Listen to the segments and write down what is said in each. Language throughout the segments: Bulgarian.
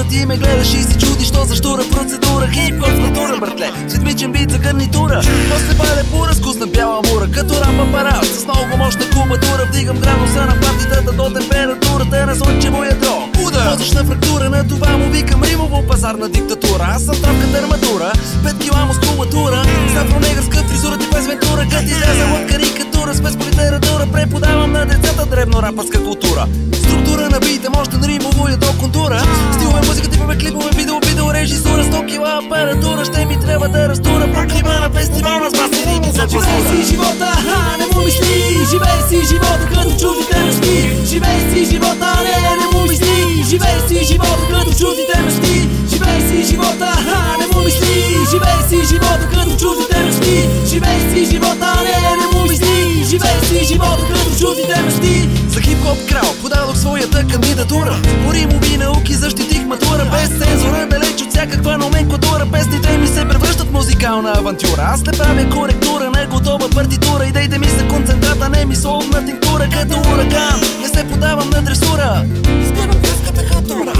ти ме гледаш и се чудиш, що за штура процедура. Хип-хоп в натура, братле, сидмичен бит за гарнитура. После пале пура с вкусна бяла мура, като рап апарат с много мощна кубатура. Вдигам градуса на партитата до температурата на слънчево ядро. Мозъчна фрактура, на това му викам римово пазарна диктатура. Аз съм травката арматура, 5 кила мускулатура, сафронегърска фризура ти без вентура. Кът изляза от карикатура, с литература преподавам на децата дребно рапърска култура. Структура на бита, мощен римово ядро контура. Стилове музика, типове клипове, видео режисура. 100 кила апаратура, ще ми трябва да разтура. Проклима на фестивална с баси рими за култура. Живей си живота, не му мисли. Живей си живота като чуждите мъжки. Живей си живота, не му мисли. Живей си живота като чуждите мъжки. Живей си живота, не му мисли. Живей си живота като чуждите мъжки. Живей си живота, не му мисли. Живей си живота като чуждите мъжки. За хип-хоп крал подадох своята кандидатура. По римови науки защитих матура. Без цензура, далеч от всякаква номенклатура. Песните ми се превръщат в музикална авантюра. Аз не правя коректура, не готова партитура. Идеите ми са концентрата, не ми соловна тинктура. Като ураган, не се подавам на дресура. Изпевам гръцката халтура.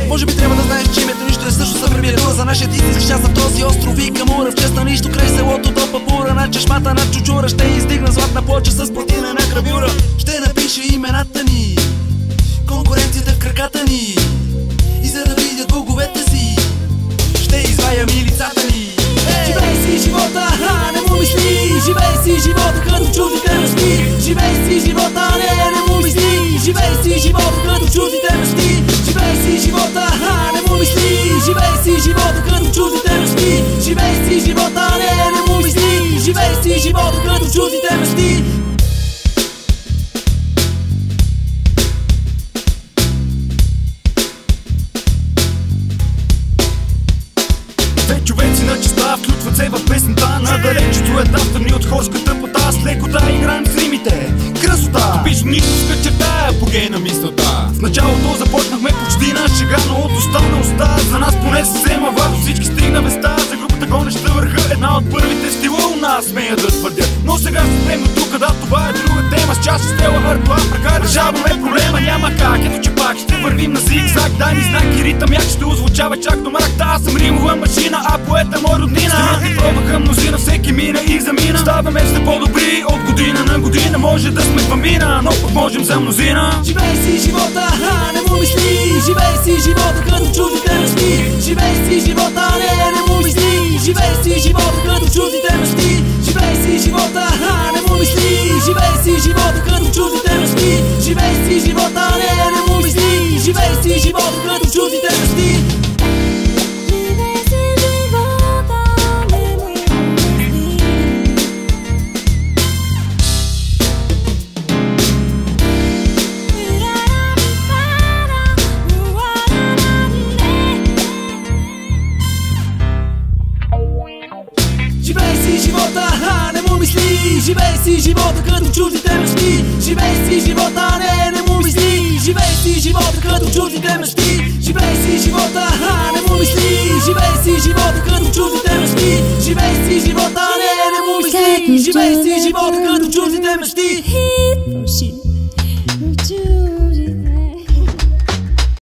Може би трябва да знаеш, че името нищо е също с абревиатура. За нашия истински част на този остров и Камура. В чест на нищо край селото до Папура. На чешмата на чучура ще издигна златна плоча с платинена гравюра. Ще напиша имената ни, конкуренцията в краката ни. И за да видят боговете си, ще изваям и лицата ни. Живей си живота, не му мисли. Живей си живота като чуждите мъжки. Живей си живота, не му мисли. Живей си живота като чуждите мъжки. Живей си живота, не му мисли. Живей си живота като чуждите мъжки. Живей си живота, не му мисли. Живей си живота като чуждите мъжки. Човеци на честа включват се в песента. Надалеч чуят автърни от хорската пота. С лекота играем с римите. Красота! Пише нищо черта, апогей на мисълта. В началото започнахме почти на шега, но от уста на уста за нас поне съвсем аварно всички стигна места. За групата гонеща върха, една от първите стила у нас, смея да твърдят. Но сега се спрем от тук, да, това е друга тема. С час и стела въртва прага, решаваме проблема. Няма как, ето че пак ще вървим на зигзаг. Дай ми знак и ритъм, як ще озвучава чак до мрак. Аз съм римова машина, а поета мой роднина. Стилът пробваха мнозина, всеки мина и замина. Ставаме все по-добри от година на година. Може да сме бамбина, но пък можем за мнозина. Живей си живота, не му мисли. Живей си живота като чуждите мъжки. Живей си живота, не му мисли. Живей си живота като чуждите мъжки. Живей си живота, не му мисли. Живей си живота като чуждите мъжки. Живей си живота, не му мисли. Живей си живота като чуждите мъжки. Живей си живота, не му мисли. Живей си живота като чуждите мъжки. Живей си живота, не му мисли. Живей си живота като чуждите мъжки. Живей си живота, не му мисли. Живей си живота като чуждите мъжки. Живей си живота, не му мисли. Живей си живота като чуждите мъжки.